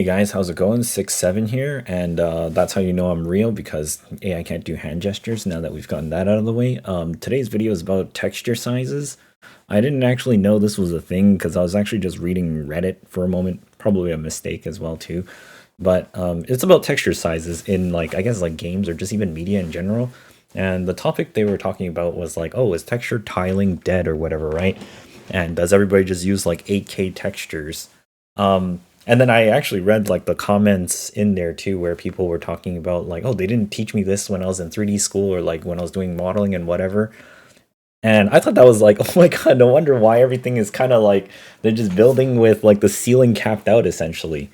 Hey guys, how's it going? 6-7 here, and that's how you know I'm real because I can't do hand gestures now that we've gotten that out of the way. Today's video is about texture sizes. I didn't actually know this was a thing because I was actually just reading Reddit for a moment, probably a mistake as well too. But it's about texture sizes in like I guess like games or just even media in general. And the topic they were talking about was like, oh, is texture tiling dead or whatever, right? And does everybody just use like 8K textures? And then I actually read like the comments in there too, where people were talking about like, oh, they didn't teach me this when I was in 3D school or like when I was doing modeling and whatever. And I thought that was like, oh my god, no wonder why everything is kind of like they're just building with like the ceiling capped out essentially.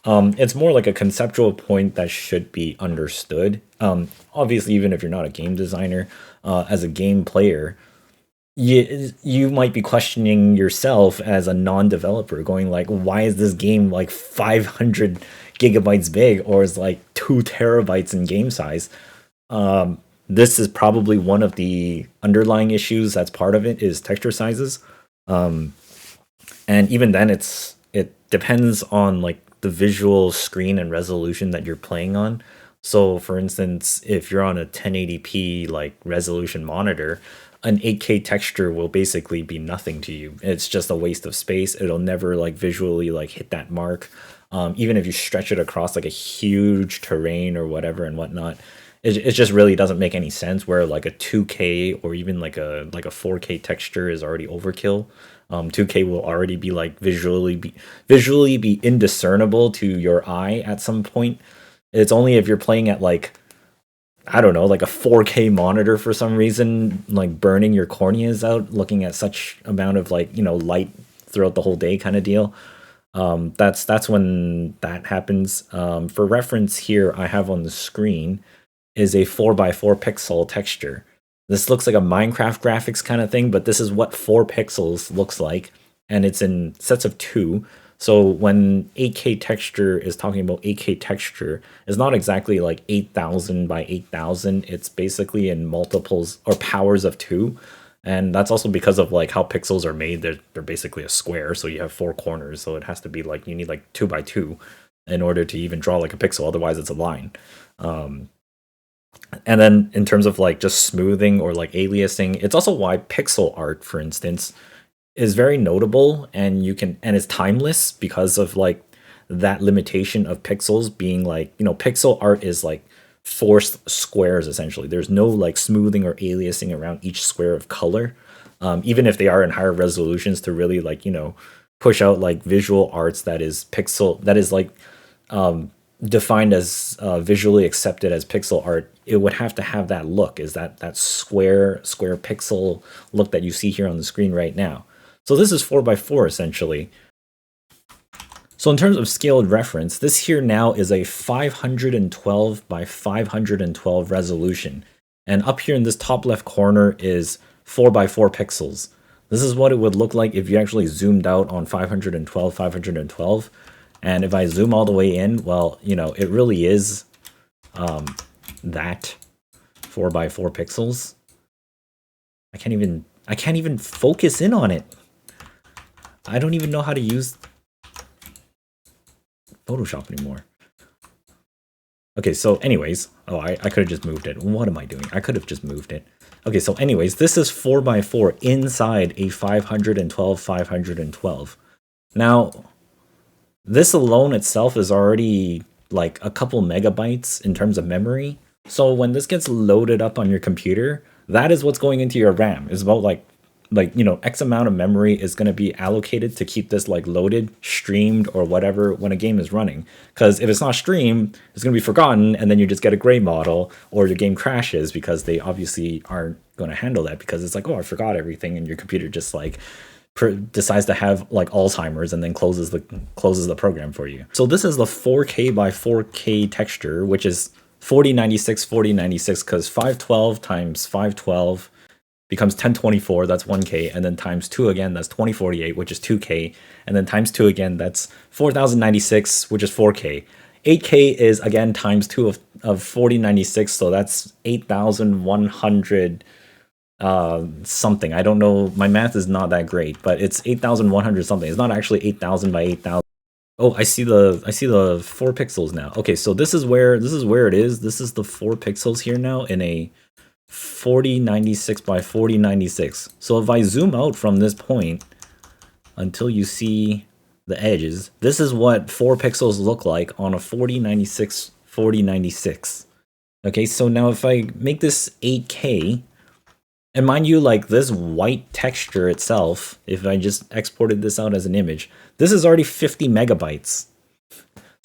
It's more like a conceptual point that should be understood. Obviously, even if you're not a game designer, as a game player, you might be questioning yourself as a non-developer going like, why is this game like 500 gigabytes big or is like 2 terabytes in game size? This is probably one of the underlying issues that's part of it is texture sizes. um, and even then it depends on like the visual screen and resolution that you're playing on. So for instance, if you're on a 1080p like resolution monitor, an 8K texture will basically be nothing to you. It's just a waste of space. It'll never like visually like hit that mark. Even if you stretch it across like a huge terrain or whatever and whatnot, it just really doesn't make any sense. Where like a 2K or even like a 4K texture is already overkill. 2K will already be like visually be indiscernible to your eye at some point. It's only if you're playing at like, I don't know, like a 4K monitor for some reason, like burning your corneas out looking at such amount of like, light throughout the whole day kind of deal. That's when that happens. For reference here, I have on the screen is a 4 by 4 pixel texture. This looks like a Minecraft graphics kind of thing, but this is what 4 pixels looks like, and it's in sets of 2. So when 8K texture is talking about 8K texture, it's not exactly like 8,000 by 8,000. It's basically in multiples or powers of 2. And that's also because of like how pixels are made. They're basically a square, so you have 4 corners. So it has to be like you need like 2 by 2 in order to even draw like a pixel. Otherwise, it's a line. Um, and then in terms of like just smoothing or like aliasing, it's also why pixel art, for instance, is very notable and it's timeless because of like that limitation of pixels being like, pixel art is like forced squares essentially. There's no like smoothing or aliasing around each square of color. Even if they are in higher resolutions to really like, push out like visual arts that is like defined as visually accepted as pixel art, it would have to have that look, is that square pixel look that you see here on the screen right now. So this is 4 by 4 essentially. So in terms of scaled reference, this here now is a 512 by 512 resolution. And up here in this top left corner is 4 by 4 pixels. This is what it would look like if you actually zoomed out on 512, 512. And if I zoom all the way in, well, it really is that 4 by 4 pixels. I can't even focus in on it. I don't even know how to use Photoshop anymore. Okay, so anyways, oh, I could have just moved it. What am I doing? I could have just moved it. Okay, so anyways, this is 4 by 4 inside a 512, 512. Now, this alone itself is already like a couple megabytes in terms of memory. So when this gets loaded up on your computer, that is what's going into your RAM. It's about like X amount of memory is going to be allocated to keep this like loaded, streamed, or whatever when a game is running. Because if it's not streamed, it's going to be forgotten, and then you just get a gray model, or your game crashes because they obviously aren't going to handle that because it's like, oh, I forgot everything, and your computer just like decides to have like Alzheimer's and then closes the program for you. So this is the 4K by 4K texture, which is 4096 4096 because 512 times 512 becomes 1024, that's 1K, and then times 2 again, that's 2048, which is 2K, and then times 2 again, that's 4096, which is 4K. 8K is again times 2 of 4096, so that's 8100 something. I don't know, my math is not that great, but it's 8100 something. It's not actually 8000 by 8000. Oh, I see the 4 pixels now. Okay, so this is where it is. This is the 4 pixels here now in a 4096 by 4096. So if I zoom out from this point until you see the edges, this is what 4 pixels look like on a 4096. Okay, so now if I make this 8K, and mind you, like this white texture itself, if I just exported this out as an image, this is already 50 megabytes.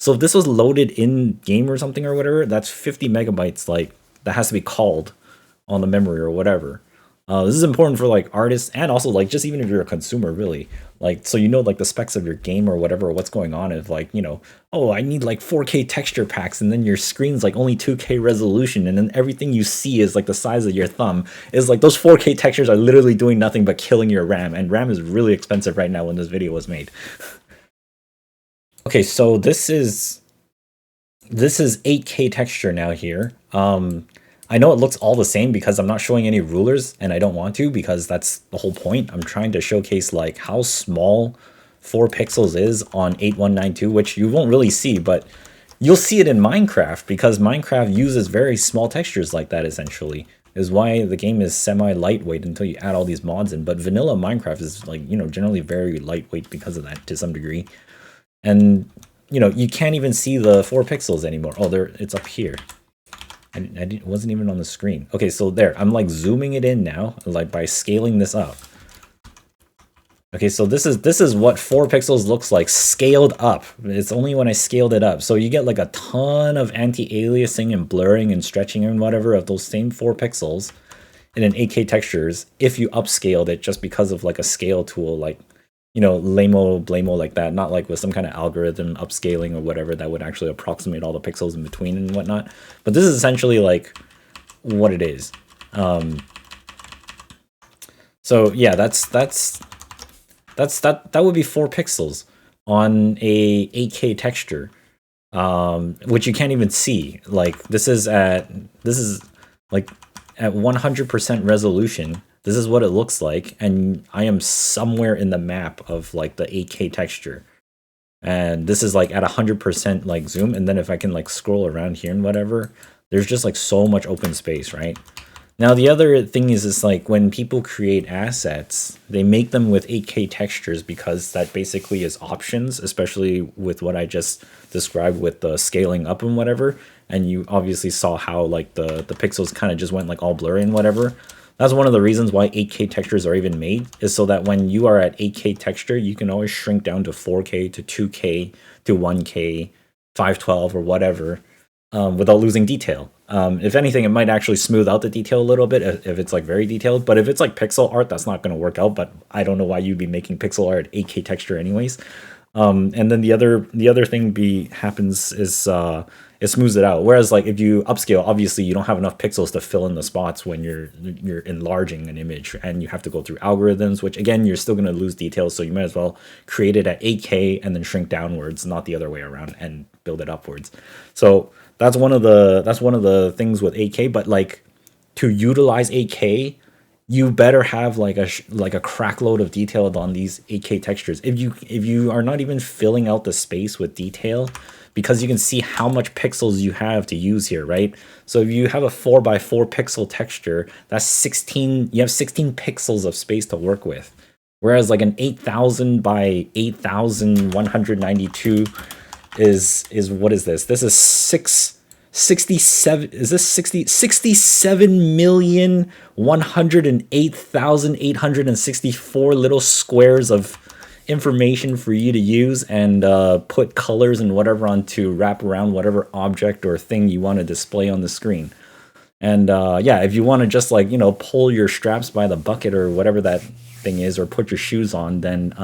So if this was loaded in game or something or whatever, that's 50 megabytes, like that has to be called on the memory or whatever. This is important for like artists and also like just even if you're a consumer, really. Like, so you know like the specs of your game or whatever, or what's going on. If like, oh, I need like 4K texture packs, and then your screen's like only 2K resolution, and then everything you see is like the size of your thumb. Is like those 4K textures are literally doing nothing but killing your RAM, and RAM is really expensive right now when this video was made. Okay, so this is 8K texture now here. I know it looks all the same because I'm not showing any rulers, and I don't want to because that's the whole point. I'm trying to showcase like how small 4 pixels is on 8192, which you won't really see, but you'll see it in Minecraft because Minecraft uses very small textures like that essentially. Is why the game is semi-lightweight until you add all these mods in. But vanilla Minecraft is like, generally very lightweight because of that to some degree. And you can't even see the 4 pixels anymore. Oh, it's up here. It wasn't even on the screen. Okay, so there, I'm like zooming it in now, like by scaling this up. Okay, so this is what 4 pixels looks like scaled up. It's only when I scaled it up. So you get like a ton of anti-aliasing and blurring and stretching and whatever of those same 4 pixels in an 8K textures if you upscaled it just because of like a scale tool like Lamo, Blamo like that, not like with some kind of algorithm upscaling or whatever that would actually approximate all the pixels in between and whatnot. But this is essentially like what it is. So yeah, that would be 4 pixels on a 8K texture, which you can't even see. Like this is like at 100% resolution. This is what it looks like, and I am somewhere in the map of like the 8K texture. And this is like at 100% like zoom, and then if I can like scroll around here and whatever, there's just like so much open space, right? Now the other thing is like when people create assets, they make them with 8K textures because that basically is options, especially with what I just described with the scaling up and whatever. And you obviously saw how like the pixels kind of just went like all blurry and whatever. That's one of the reasons why 8K textures are even made, is so that when you are at 8K texture, you can always shrink down to 4K, to 2K, to 1K, 512, or whatever, without losing detail. If anything, it might actually smooth out the detail a little bit if it's like very detailed, but if it's like pixel art, that's not going to work out, but I don't know why you'd be making pixel art at 8K texture anyways. And then the other thing happens is it smooths it out. Whereas like if you upscale, obviously you don't have enough pixels to fill in the spots when you're enlarging an image, and you have to go through algorithms, which again you're still going to lose details. So you might as well create it at 8K and then shrink downwards, not the other way around, and build it upwards. So that's one of the things with 8K. But like to utilize 8K, you better have like a crack load of detail on these 8K textures. If you are not even filling out the space with detail, because you can see how much pixels you have to use here, right? So if you have a 4 by 4 pixel texture, that's 16. You have 16 pixels of space to work with. Whereas like an 8000 by 8192 is what is this? This is 67, is this 67,108,864 little squares of information for you to use and put colors and whatever on to wrap around whatever object or thing you want to display on the screen. And yeah, if you want to just like, pull your straps by the bucket or whatever that thing is, or put your shoes on, then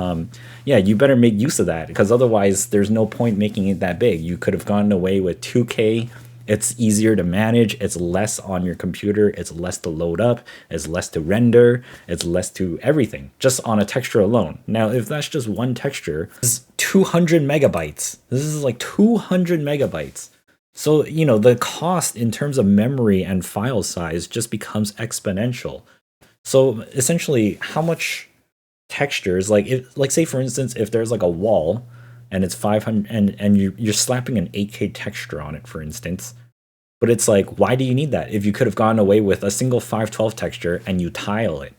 yeah, you better make use of that, because otherwise there's no point making it that big. You could have gone away with 2K. It's easier to manage. It's less on your computer. It's less to load up. It's less to render. It's less to everything, just on a texture alone. Now, if that's just one texture, this is 200 megabytes. This is like 200 megabytes. So, the cost in terms of memory and file size just becomes exponential. So essentially, how much textures, like say for instance, if there's like a wall, and it's 500, and you're slapping an 8K texture on it, for instance. But it's like, why do you need that if you could have gone away with a single 512 texture and you tile it?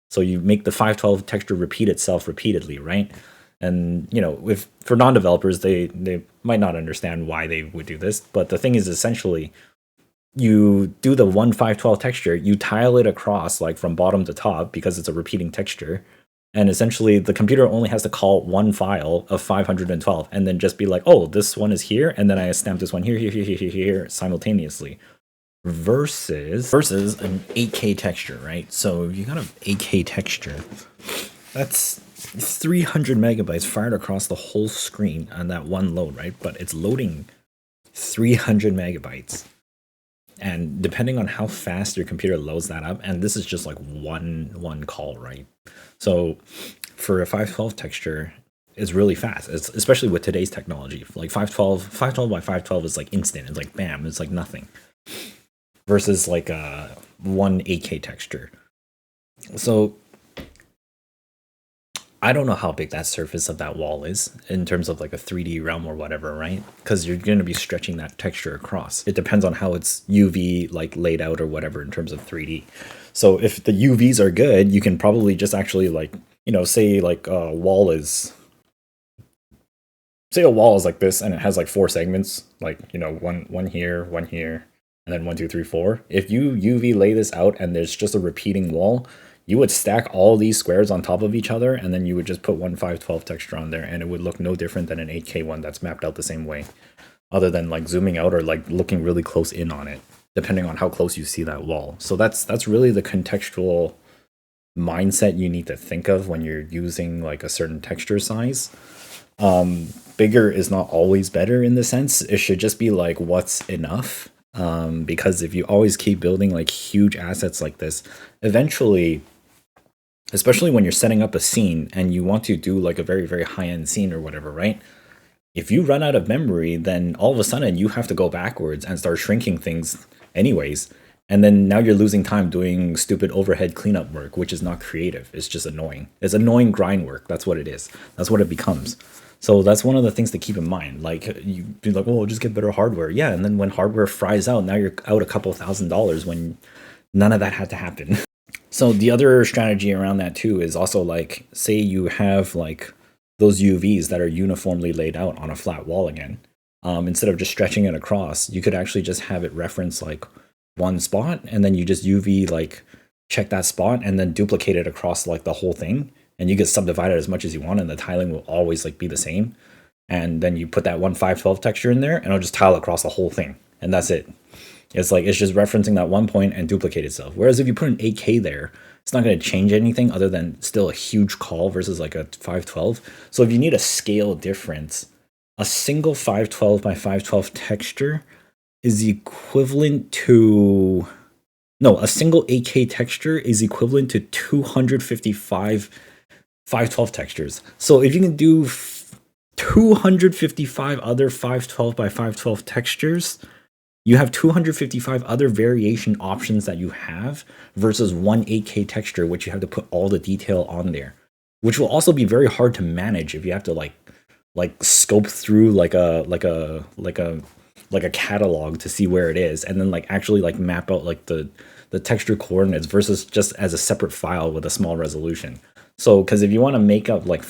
So you make the 512 texture repeat itself repeatedly, right? And you know, if for non-developers, they might not understand why they would do this, but the thing is, essentially, you do the 1512 texture, you tile it across like from bottom to top because it's a repeating texture, and essentially the computer only has to call one file of 512 and then just be like, oh, this one is here, and then I stamp this one here simultaneously. Versus an 8K texture, right? So if you got an 8K texture, that's 300 megabytes fired across the whole screen on that one load, right? But it's loading 300 megabytes. And depending on how fast your computer loads that up, and this is just like one call, right? So for a 512 texture, it's really fast, especially with today's technology. Like 512 by 512 is like instant. It's like bam, it's like nothing. Versus like one 8K texture. So I don't know how big that surface of that wall is in terms of like a 3D realm or whatever, right? Because you're going to be stretching that texture across. It depends on how it's UV like laid out or whatever in terms of 3D. So if the UVs are good, you can probably just actually like, you know, say like a wall is like this and it has like 4 segments, like, you know, one here, and then 1, 2, 3, 4. If you UV lay this out and there's just a repeating wall, you would stack all these squares on top of each other, and then you would just put one 512 texture on there, and it would look no different than an 8K one that's mapped out the same way, other than like zooming out or like looking really close in on it, depending on how close you see that wall. So that's really the contextual mindset you need to think of when you're using like a certain texture size. Bigger is not always better in the sense. It should just be like what's enough. Because if you always keep building like huge assets like this, eventually, especially when you're setting up a scene and you want to do like a very, very high-end scene or whatever, right? If you run out of memory, then all of a sudden you have to go backwards and start shrinking things anyways. And then now you're losing time doing stupid overhead cleanup work, which is not creative. It's just annoying. It's annoying grind work. That's what it is. That's what it becomes. So that's one of the things to keep in mind. Like, you be like, oh, just get better hardware. Yeah, and then when hardware fries out, now you're out a couple $1,000s when none of that had to happen. So the other strategy around that too is also like, say you have like those UVs that are uniformly laid out on a flat wall again. Instead of just stretching it across, you could actually just have it reference like one spot, and then you just UV like check that spot and then duplicate it across like the whole thing. And you get subdivided as much as you want, and the tiling will always like be the same. And then you put that 1512 texture in there, and it'll just tile across the whole thing, and that's it. It's like it's just referencing that one point and duplicate itself. Whereas if you put an 8K there, it's not going to change anything other than still a huge call versus like a 512. So if you need a scale difference, a single 512 by 512 texture is equivalent to a single 8K texture is equivalent to 255 512 textures. So if you can do 255 other 512 by 512 textures, you have 255 other variation options that you have versus one 8K texture, which you have to put all the detail on there, which will also be very hard to manage if you have to like scope through like a catalog to see where it is, and then like actually like map out like the texture coordinates versus just as a separate file with a small resolution. So, because if you want to make up like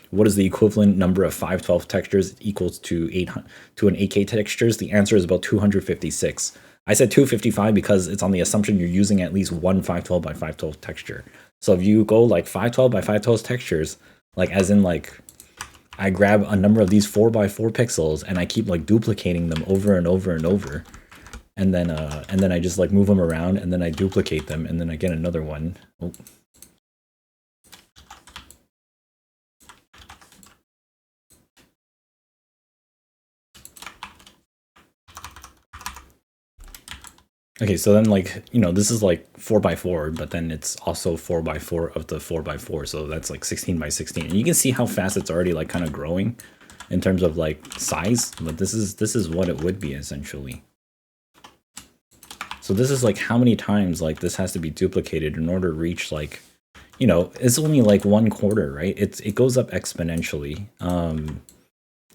what is the equivalent number of 512 textures equals to an 8K textures, the answer is about 256. I said 255 because it's on the assumption you're using at least one 512 by 512 texture. So if you go like 512 by 512 textures, like as in like I grab a number of these 4x4 pixels and I keep like duplicating them over and over and over, and then I just like move them around, and then I duplicate them, and then I get another one. Oh. Okay, so then like, you know, this is like 4x4, but then it's also 4x4 of the 4x4, so that's like 16x16. And you can see how fast it's already like kind of growing in terms of like size, but this is what it would be essentially. So this is like how many times like this has to be duplicated in order to reach like, you know, it's only like 1/4, right? It goes up exponentially.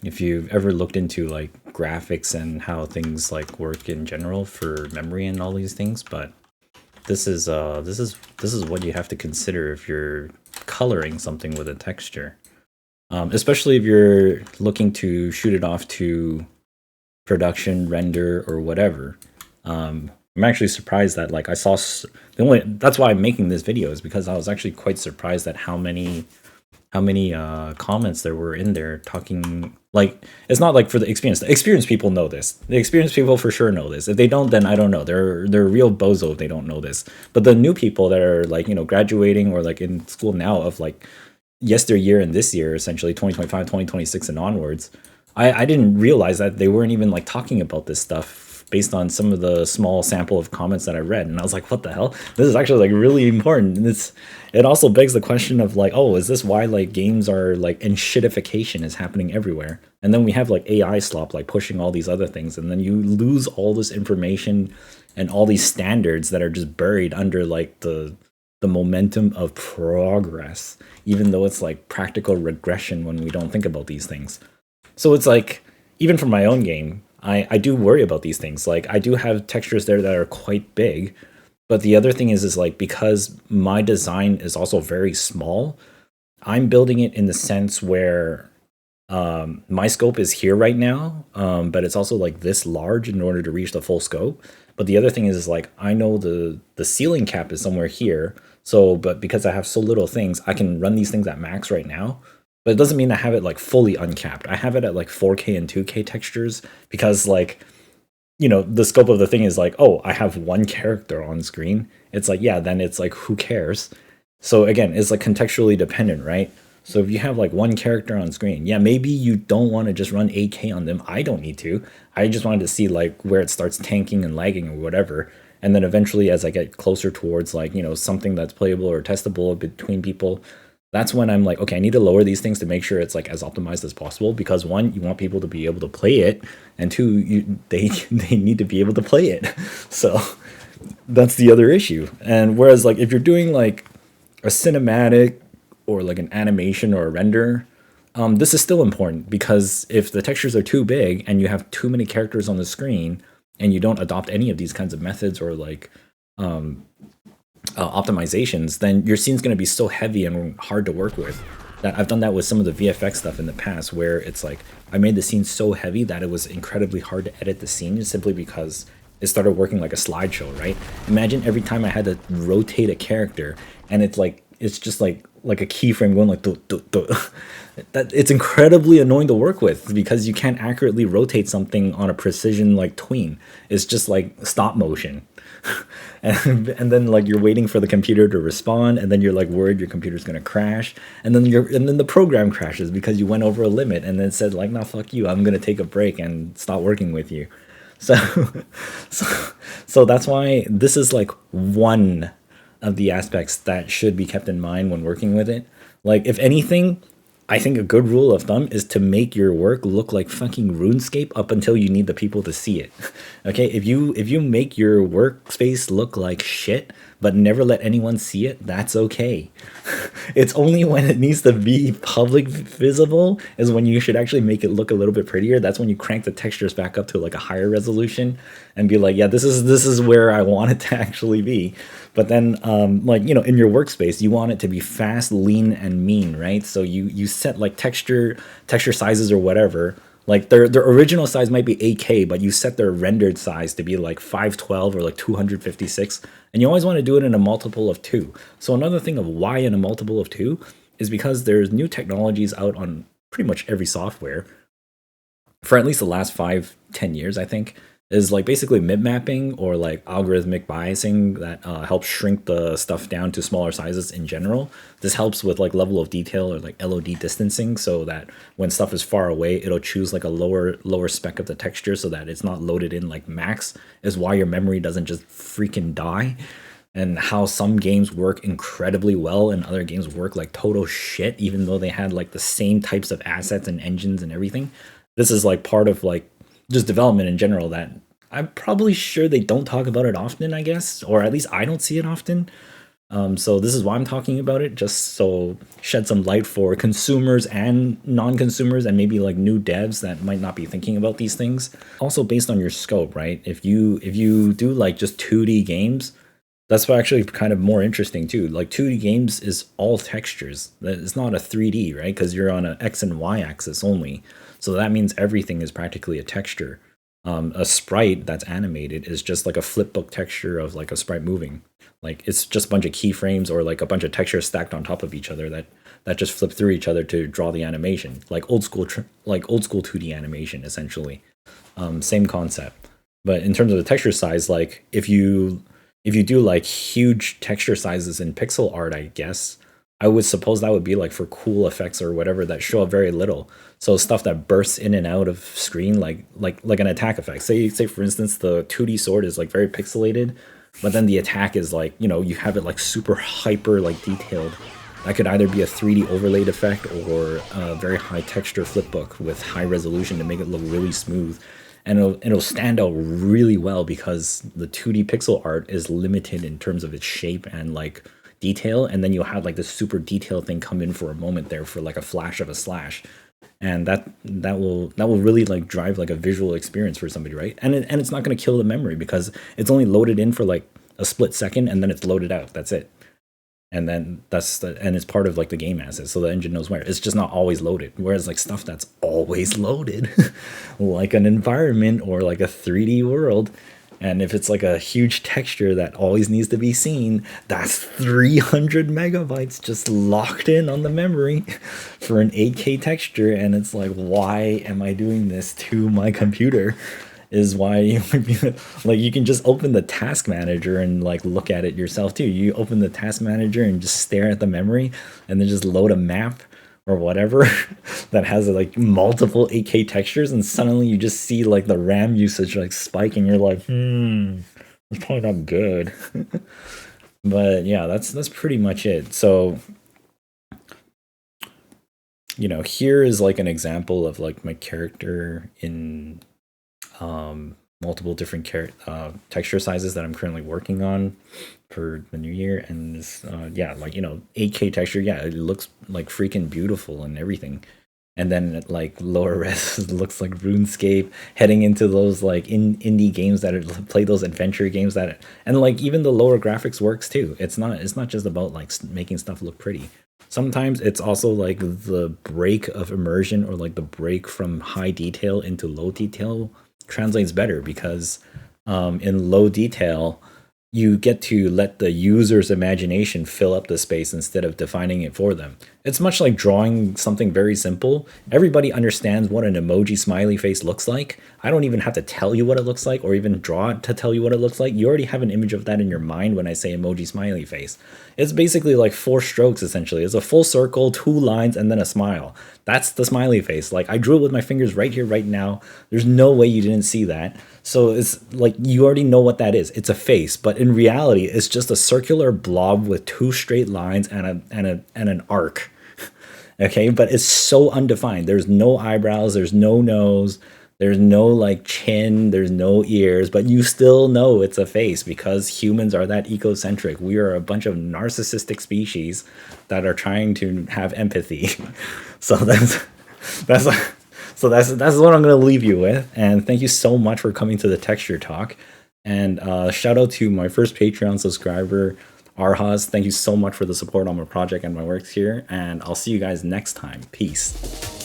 If you've ever looked into like graphics and how things like work in general for memory and all these things, but this is what you have to consider if you're coloring something with a texture. Especially if you're looking to shoot it off to production, render, or whatever. I'm actually surprised that like the only that's why I'm making this video is because I was actually quite surprised at how many comments there were in there talking like it's not like for the experienced people know this. The experienced people for sure know this. If they don't, then I don't know. They're real bozo if they don't know this. But the new people that are like, you know, graduating or like in school now of like yesteryear and this year, essentially 2025, 2026 and onwards, I didn't realize that they weren't even like talking about this stuff based on some of the small sample of comments that I read. And I was like, what the hell? This is actually like really important. And it also begs the question of like, oh, is this why like games are like, and shitification is happening everywhere? And then we have like AI slop like pushing all these other things, and then you lose all this information and all these standards that are just buried under like the momentum of progress, even though it's like practical regression when we don't think about these things. So it's like, even for my own game, I do worry about these things. Like I do have textures there that are quite big, but the other thing is like because my design is also very small, I'm building it in the sense where my scope is here right now, but it's also like this large in order to reach the full scope. But the other thing is like I know the ceiling cap is somewhere here. So, but because I have so little things, I can run these things at max right now. But it doesn't mean I have it like fully uncapped. I have it at like 4K and 2K textures because like, you know, the scope of the thing is like, oh, I have one character on screen. It's like, yeah, then it's like, who cares? So again, it's like contextually dependent, right? So if you have like one character on screen, yeah, maybe you don't want to just run 8K on them. I don't need to. I just wanted to see like where it starts tanking and lagging or whatever. And then eventually, as I get closer towards like, you know, something that's playable or testable between people, that's when I'm like, okay, I need to lower these things to make sure it's like as optimized as possible. Because one, you want people to be able to play it, and two, they need to be able to play it. So that's the other issue. And whereas like if you're doing like a cinematic or like an animation or a render, this is still important because if the textures are too big and you have too many characters on the screen and you don't adopt any of these kinds of methods or like optimizations, then your scene's going to be so heavy and hard to work with. That I've done that with some of the VFX stuff in the past, where it's like I made the scene so heavy that it was incredibly hard to edit the scene simply because it started working like a slideshow, right? Imagine every time I had to rotate a character, and it's just like a keyframe going like that. It's incredibly annoying to work with because you can't accurately rotate something on a precision like tween. It's just like stop motion. And then like you're waiting for the computer to respond, and then you're like worried your computer's gonna crash, and then the program crashes because you went over a limit and then said like, nah, fuck you, I'm gonna take a break and stop working with you. So so so that's why this is like one of the aspects that should be kept in mind when working with it. Like if anything, I think a good rule of thumb is to make your work look like fucking RuneScape up until you need the people to see it. Okay, if you make your workspace look like shit but never let anyone see it, that's okay. It's only when it needs to be public visible is when you should actually make it look a little bit prettier. That's when you crank the textures back up to like a higher resolution and be like, yeah, this is where I want it to actually be. But then like, you know, in your workspace you want it to be fast, lean and mean, right? So you set like texture sizes or whatever. Like their original size might be 8K, but you set their rendered size to be like 512 or like 256, and you always want to do it in a multiple of 2. So another thing of why in a multiple of 2 is because there's new technologies out on pretty much every software for at least the last 5-10 years, I think, is like basically mip mapping or like algorithmic biasing that helps shrink the stuff down to smaller sizes in general. This helps with like level of detail or like LOD distancing, so that when stuff is far away, it'll choose like a lower spec of the texture so that it's not loaded in like max, is why your memory doesn't just freaking die. And how some games work incredibly well and other games work like total shit, even though they had like the same types of assets and engines and everything. This is like part of like just development in general that I'm probably sure they don't talk about it often, I guess, or at least I don't see it often. So this is why I'm talking about it, just so shed some light for consumers and non-consumers and maybe like new devs that might not be thinking about these things. Also based on your scope, right? If you do like just 2D games, that's actually kind of more interesting too. Like 2D games is all textures. It's not a 3D, right? Because you're on an X and Y axis only. So that means everything is practically a texture. A sprite that's animated is just like a flipbook texture of like a sprite moving. Like it's just a bunch of keyframes or like a bunch of textures stacked on top of each other that just flip through each other to draw the animation. Like old school 2D animation essentially. Same concept. But in terms of the texture size, like if you do like huge texture sizes in pixel art, I guess I would suppose that would be like for cool effects or whatever that show up very little. So stuff that bursts in and out of screen, like an attack effect. Say for instance, the 2D sword is like very pixelated, but then the attack is like, you have it like super hyper like detailed. That could either be a 3D overlaid effect or a very high texture flipbook with high resolution to make it look really smooth. And it'll stand out really well because the 2D pixel art is limited in terms of its shape and like detail, and then you'll have like this super detailed thing come in for a moment there for like a flash of a slash, and that will really like drive like a visual experience for somebody, right? And it's not going to kill the memory because it's only loaded in for like a split second and then it's loaded out. That's it. And then and it's part of like the game asset, so the engine knows where. It's just not always loaded. Whereas like stuff that's always loaded, like an environment or like a 3D world, and if it's like a huge texture that always needs to be seen, that's 300 megabytes just locked in on the memory for an 8K texture. And it's like, why am I doing this to my computer? Is why you like you can just open the task manager and like look at it yourself too. You open the task manager and just stare at the memory and then just load a map or whatever that has like multiple 8K textures, and suddenly you just see like the RAM usage like spiking. You're like, it's probably not good. But yeah, that's pretty much it. So here is like an example of like my character in multiple different texture sizes that I'm currently working on for the new year. And this, yeah, like 8K texture, yeah, it looks like freaking beautiful and everything. And then like lower res looks like RuneScape, heading into those like indie games that play those adventure games and like even the lower graphics works too. It's not just about like making stuff look pretty. Sometimes it's also like the break of immersion or like the break from high detail into low detail translates better because in low detail you get to let the user's imagination fill up the space instead of defining it for them. It's much like drawing something very simple. Everybody understands what an emoji smiley face looks like. I don't even have to tell you what it looks like or even draw it to tell you what it looks like. You already have an image of that in your mind when I say emoji smiley face. It's basically like 4 strokes essentially. It's a full circle, 2 lines, and then a smile. That's the smiley face. Like I drew it with my fingers right here, right now. There's no way you didn't see that. So it's like you already know what that is. It's a face, but in reality, it's just a circular blob with 2 straight lines and an arc. Okay, but it's so undefined. There's no eyebrows, there's no nose, there's no like chin, there's no ears, but you still know it's a face because humans are that egocentric. We are a bunch of narcissistic species that are trying to have empathy. So that's what I'm gonna leave you with. And thank you so much for coming to the Texture Talk. And shout out to my first Patreon subscriber, Arhaz. Thank you so much for the support on my project and my works here. And I'll see you guys next time. Peace.